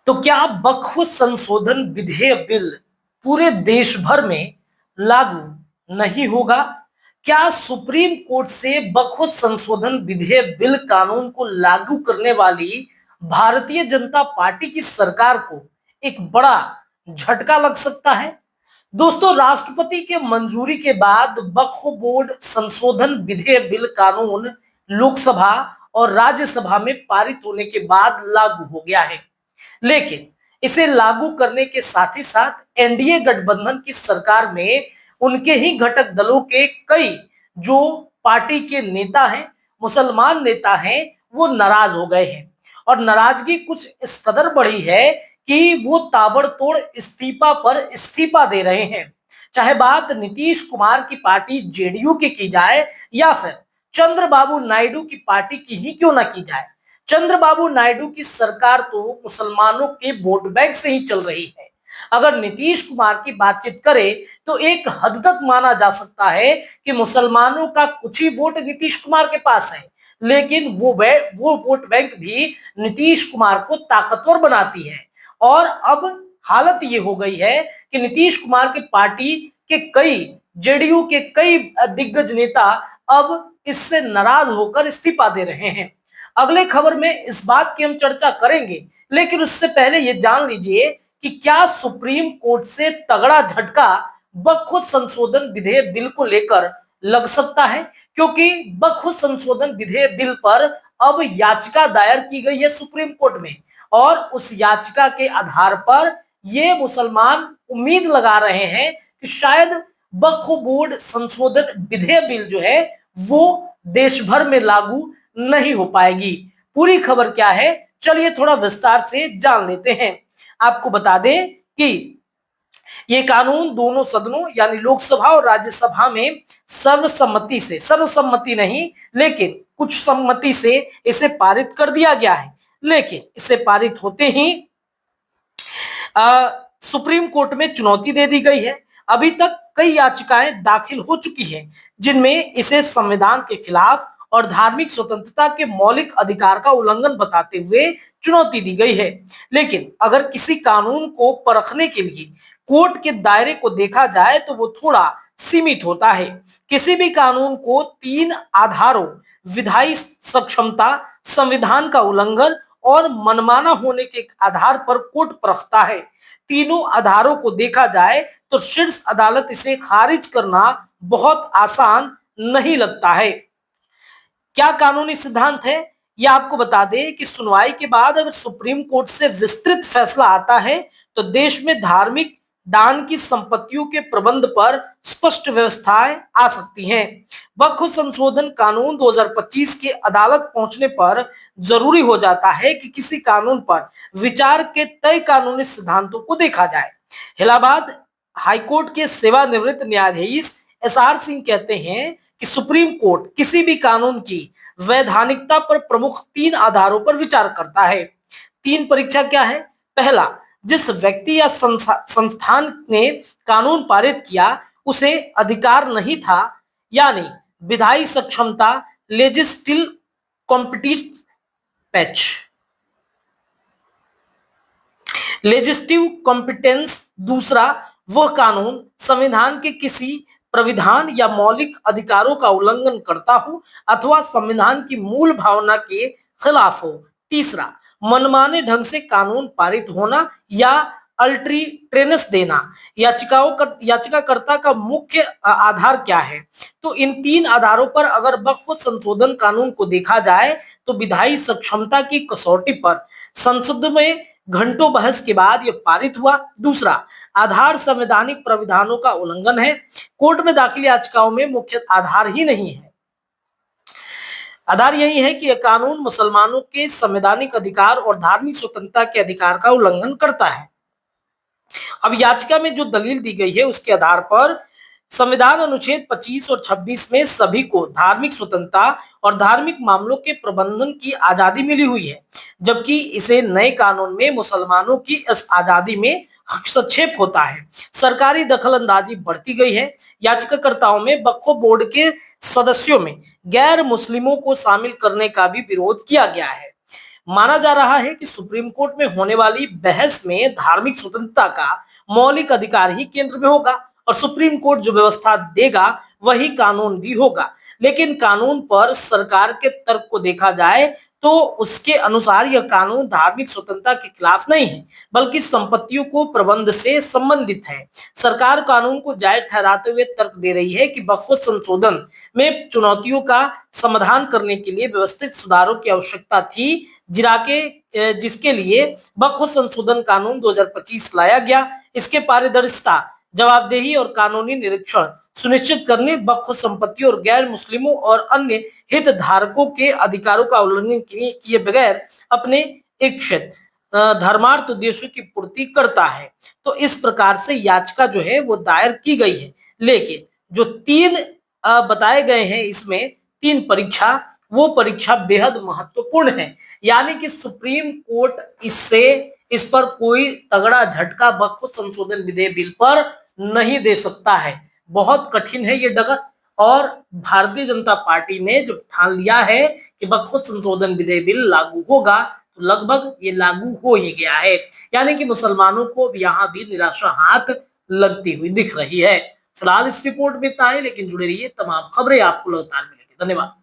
तो क्या वक्फ संशोधन विधेयक बिल पूरे देश भर में लागू नहीं होगा? क्या सुप्रीम कोर्ट से वक्फ संशोधन विधेयक बिल कानून को लागू करने वाली भारतीय जनता पार्टी की सरकार को एक बड़ा झटका लग सकता है? दोस्तों, राष्ट्रपति के मंजूरी के बाद वक्फ बोर्ड संशोधन विधेयक बिल कानून लोकसभा और राज्यसभा में पारित होने के बाद लागू हो गया है। लेकिन इसे लागू करने के साथ ही साथ एनडीए गठबंधन की सरकार में उनके ही घटक दलों के कई जो पार्टी के नेता हैं, मुसलमान नेता हैं, वो नाराज हो गए हैं। और नाराजगी कुछ इस कदर बढ़ी है कि वो ताबड़तोड़ इस्तीफा पर इस्तीफा दे रहे हैं। चाहे बात नीतीश कुमार की पार्टी जेडीयू की जाए या फिर चंद्रबाबू नायडू की पार्टी की ही क्यों ना की जाए। चंद्रबाबू नायडू की सरकार तो मुसलमानों के वोट बैंक से ही चल रही है। अगर नीतीश कुमार की बातचीत करे तो एक हद तक माना जा सकता है कि मुसलमानों का कुछ ही वोट नीतीश कुमार के पास है, लेकिन वो वोट बैंक भी नीतीश कुमार को ताकतवर बनाती है। और अब हालत ये हो गई है कि नीतीश कुमार की पार्टी के कई जेडीयू के कई दिग्गज नेता अब इससे नाराज होकर इस्तीफा दे रहे हैं। अगले खबर में इस बात की हम चर्चा करेंगे, लेकिन उससे पहले ये जान लीजिए कि क्या सुप्रीम कोर्ट से तगड़ा झटका वक्फ संशोधन विधेयक बिल को लेकर लग सकता है, क्योंकि वक्फ संशोधन विधेयक बिल पर अब याचिका दायर की गई है सुप्रीम कोर्ट में। और उस याचिका के आधार पर ये मुसलमान उम्मीद लगा रहे हैं कि शायद वक्फ बोर्ड संशोधन विधेयक बिल जो है वो देश भर में लागू नहीं हो पाएगी। पूरी खबर क्या है, चलिए थोड़ा विस्तार से जान लेते हैं। आपको बता दें कि ये कानून दोनों सदनों यानी लोकसभा और राज्यसभा में सर्वसम्मति नहीं लेकिन कुछ सम्मति से इसे पारित कर दिया गया है। लेकिन इसे पारित होते ही सुप्रीम कोर्ट में चुनौती दे दी गई है। अभी तक कई याचिकाएं दाखिल हो चुकी हैं जिनमें इसे संविधान के खिलाफ और धार्मिक स्वतंत्रता के मौलिक अधिकार का उल्लंघन बताते हुए चुनौती दी गई है। लेकिन अगर किसी कानून को परखने के लिए कोर्ट के दायरे को देखा जाए तो वो थोड़ा सीमित होता है। किसी भी कानून को 3 आधारों विधायी सक्षमता, संविधान का उल्लंघन और मनमाना होने के आधार पर कोर्ट परखता है। तीनों आधारों को देखा जाए तो शीर्ष अदालत इसे खारिज करना बहुत आसान नहीं लगता है। क्या कानूनी सिद्धांत है, यह आपको बता दें कि सुनवाई के बाद अगर सुप्रीम कोर्ट से विस्तृत फैसला आता है तो देश में धार्मिक दान की संपत्तियों के प्रबंध पर स्पष्ट व्यवस्थाएं आ सकती हैं। वक्फ संशोधन कानून 2025 के अदालत पहुंचने पर जरूरी हो जाता है कि किसी कानून पर विचार के तय कानूनी सिद्धांतों को देखा जाए। इलाहाबाद हाईकोर्ट के सेवानिवृत्त न्यायाधीश एसआर सिंह कहते हैं कि सुप्रीम कोर्ट किसी भी कानून की वैधानिकता पर प्रमुख 3 आधारों पर विचार करता है। 3 परीक्षा क्या है? पहला, जिस व्यक्ति या संस्थान ने कानून पारित किया उसे अधिकार नहीं था, यानी विधायी सक्षमता, लेजिस्लेटिव कॉम्पिटेंस। दूसरा, वह कानून संविधान के किसी प्रविधान या मौलिक अधिकारों का उल्लंघन करता हो अथवा संविधान की मूल भावना के खिलाफ हो। तीसरा, मनमाने ढंग से कानून पारित होना या अल्ट्रीनेस देना। याचिकाकर्ता का मुख्य आधार क्या है? तो इन 3 आधारों पर अगर वक्फ संशोधन कानून को देखा जाए तो विधायी सक्षमता की कसौटी पर संसद में घंटों बहस के बाद यह पारित हुआ। दूसरा, आधार संवैधानिक प्राविधानों का उल्लंघन है। कोर्ट में दाखिल याचिकाओं में मुख्य आधार ही नहीं है। आधार यही है कि यह कानून मुसलमानों के संवैधानिक अधिकार और धार्मिक स्वतंत्रता के अधिकार का उल्लंघन करता है। अब याचिका में जो दलील दी गई है उसके आधार पर संविधान अनुच्छेद 25 और 26 में सभी को धार्मिक स्वतंत्रता और धार्मिक मामलों के प्रबंधन की आजादी मिली हुई है, जबकि इसे नए कानून में मुसलमानों की इस आजादी में हस्तक्षेप होता है। सरकारी दखलंदाजी बढ़ती गई है। याचिकाकर्ताओं में वक्फ बोर्ड के सदस्यों में गैर मुस्लिमों को शामिल करने का भी विरोध किया गया है। माना जा रहा है कि सुप्रीम कोर्ट में होने वाली बहस में धार्मिक स्वतंत्रता का मौलिक अधिकार ही केंद्र में होगा और सुप्रीम कोर्ट जो व्यवस्था देगा वही कानून भी होगा। लेकिन कानून पर सरकार के तर्क को देखा जाए तो उसके अनुसार यह कानून धार्मिक स्वतंत्रता के खिलाफ नहीं है, बल्कि संपत्तियों को प्रबंध से संबंधित है। सरकार कानून को जायज ठहराते हुए तर्क दे रही है कि वक्फ संशोधन में चुनौतियों का समाधान करने के लिए व्यवस्थित सुधारों की आवश्यकता थी, जिसके लिए वक्फ संशोधन कानून 2025 लाया गया। इसके पारदर्शिता, जवाबदेही और कानूनी निरीक्षण सुनिश्चित करने, वक्फ संपत्ति और गैर मुस्लिमों और अन्य हितधारकों के अधिकारों का उल्लंघन किए बगैर अपने इच्छित धर्मार्थ उद्देश्यों की पूर्ति करता है। तो इस प्रकार से याचिका जो है वो दायर की गई है। लेकिन जो तीन बताए गए हैं इसमें तीन परीक्षा, वो परीक्षा बेहद महत्वपूर्ण है। यानी कि सुप्रीम कोर्ट इस पर कोई तगड़ा झटका वक्फ संशोधन विधेयक बिल पर नहीं दे सकता है। बहुत कठिन है ये डगर और भारतीय जनता पार्टी ने जो ठान लिया है कि वक्फ संशोधन विधेयक बिल लागू होगा, तो लगभग ये लागू हो ही गया है। यानी कि मुसलमानों को यहाँ भी निराशा हाथ लगती हुई दिख रही है। फिलहाल इस रिपोर्ट में इतना है, लेकिन जुड़े रहिए, तमाम खबरें आपको लगातार मिलेंगी। धन्यवाद।